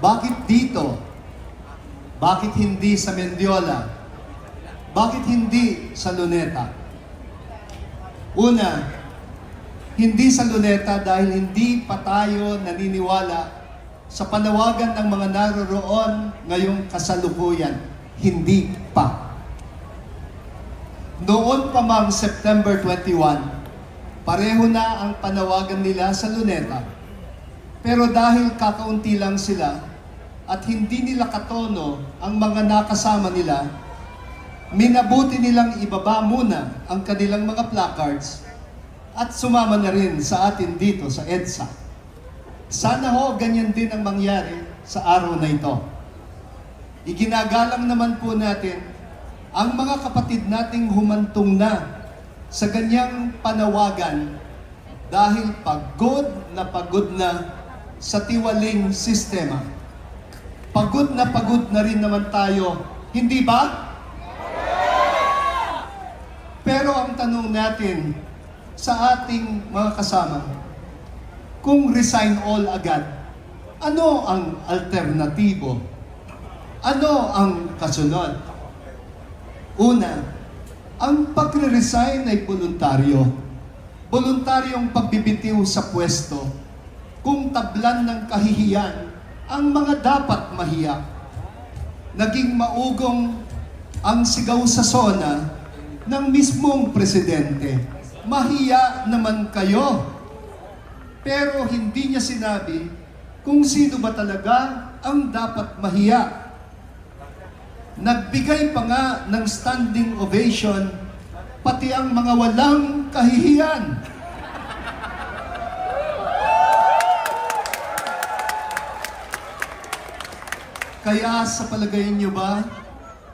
Bakit dito? Bakit hindi sa Mendiola? Bakit hindi sa Luneta? Una, hindi sa Luneta dahil hindi pa tayo naniniwala sa panawagan ng mga naroroon ngayong kasalukuyan. Hindi pa. Noon pa mang September 21, pareho na ang panawagan nila sa Luneta. Pero dahil kakaunti lang sila at hindi nila katono ang mga nakasama nila, minabuti nilang ibaba muna ang kanilang mga placards at sumama na rin sa atin dito sa EDSA. Sana ho ganyan din ang mangyari sa araw na ito. Iginagalang naman po natin ang mga kapatid nating humantong na sa ganyang panawagan dahil pagod na sa tiwaling sistema. Pagod na rin naman tayo, hindi ba? Pero ang tanong natin sa ating mga kasama, kung resign all agad, ano ang alternatibo? Ano ang kasunod? Una, ang pagre-resign ay voluntaryo. Voluntaryong pagbibitiw sa pwesto kung tablan ng kahihiyan ang mga dapat mahiya. Naging maugong ang sigaw sa SONA ng mismong presidente. Mahiya naman kayo. Pero hindi niya sinabi kung sino ba talaga ang dapat mahiya. Nagbigay pa nga ng standing ovation pati ang mga walang kahihiyan. Kaya sa palagay niyo ba,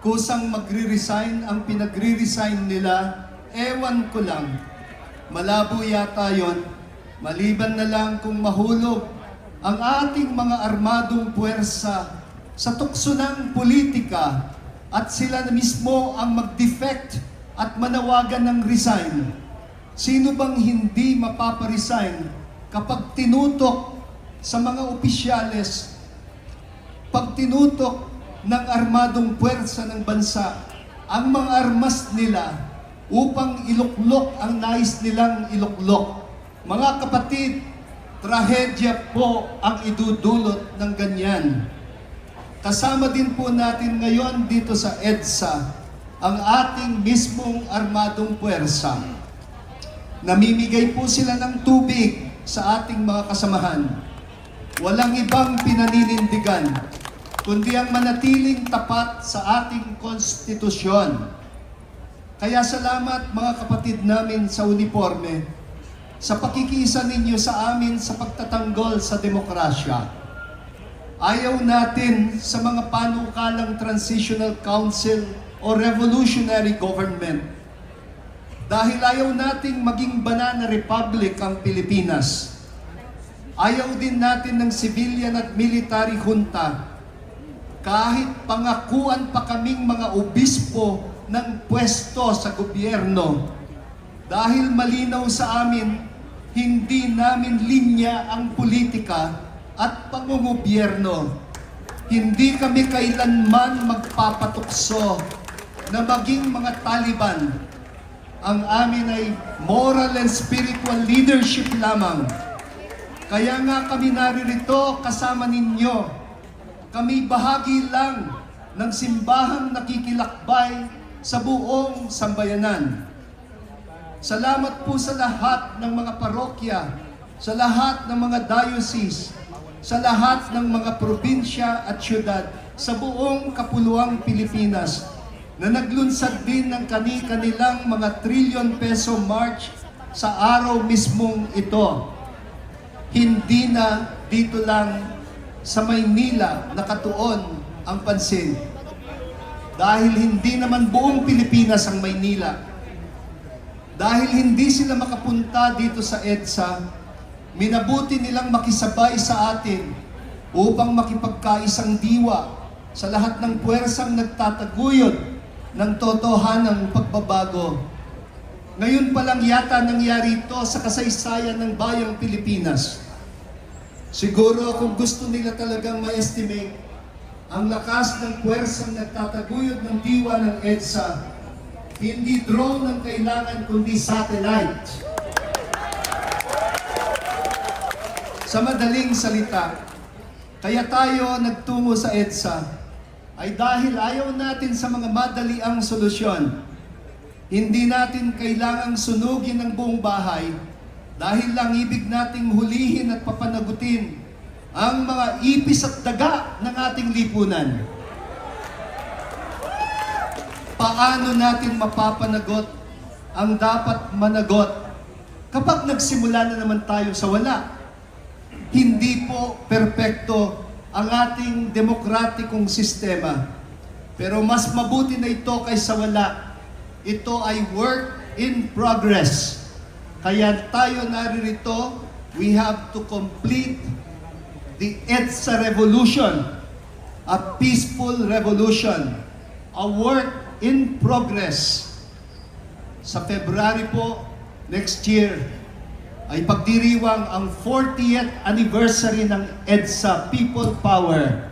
kusang magre-resign ang pinagre-resign nila? Ewan ko lang. Malabo yata yon. Maliban na lang kung mahulog ang ating mga armadong puwersa sa tukso ng politika at sila na mismo ang mag-defect at manawagan ng resign. Sino bang hindi mapaparesign kapag tinutok sa mga opisyales, pag tinutok ng armadong puwersa ng bansa ang mga armas nila upang iluklok ang nais nilang iluklok? Mga kapatid, trahedya po ang idudulot ng ganyan. Kasama din po natin ngayon dito sa EDSA ang ating mismong armadong puwersa. Namimigay po sila ng tubig sa ating mga kasamahan. Walang ibang pinaninindigan kundi ang manatiling tapat sa ating konstitusyon. Kaya salamat mga kapatid namin sa uniforme sa pakikiisa ninyo sa amin sa pagtatanggol sa demokrasya. Ayaw natin sa mga panukalang Transitional Council o Revolutionary Government. Dahil ayaw nating maging banana republic ang Pilipinas. Ayaw din natin ng civilian at military junta. Kahit pangakuan pa kaming mga obispo ng pwesto sa gobyerno. Dahil malinaw sa amin, hindi namin linya ang politika at pangungobyerno. Hindi kami kailanman magpapatukso na maging mga Taliban. Ang amin ay moral and spiritual leadership lamang. Kaya nga kami naririto kasama ninyo. Kami bahagi lang ng simbahang nakikilakbay sa buong sambayanan. Salamat po sa lahat ng mga parokya, sa lahat ng mga diocese, sa lahat ng mga probinsya at syudad sa buong kapuluang Pilipinas na naglunsad din ng kani-kanilang mga trilyon peso march sa araw mismong ito. Hindi na dito lang sa Maynila nakatuon ang pansin. Dahil hindi naman buong Pilipinas ang Maynila. Dahil hindi sila makapunta dito sa EDSA, minabuti nilang makisabay sa atin upang makipagkaisang diwa sa lahat ng puwersang nagtataguyod ng totohanang pagbabago. Ngayon pa lang yata nangyari ito sa kasaysayan ng bayang Pilipinas. Siguro kung gusto nila talagang ma-estimate ang lakas ng puwersang nagtataguyod ng diwa ng EDSA, hindi drone ang kailangan kundi satellite. Sa madaling salita, kaya tayo nagtungo sa EDSA ay dahil ayaw natin sa mga madaliang solusyon. Hindi natin kailangang sunugin ang buong bahay dahil lang ibig nating hulihin at papanagutin ang mga ipis at daga ng ating lipunan. Paano natin mapapanagot ang dapat managot kapag nagsimula na naman tayo sa wala? Hindi po perpekto ang ating demokratikong sistema. Pero mas mabuti na ito kaysa wala. Ito ay work in progress. Kaya tayo naririto, we have to complete the EDSA revolution, a peaceful revolution, a work in progress. Sa February po, next year, ay pagdiriwang ang 40th anniversary ng EDSA People Power.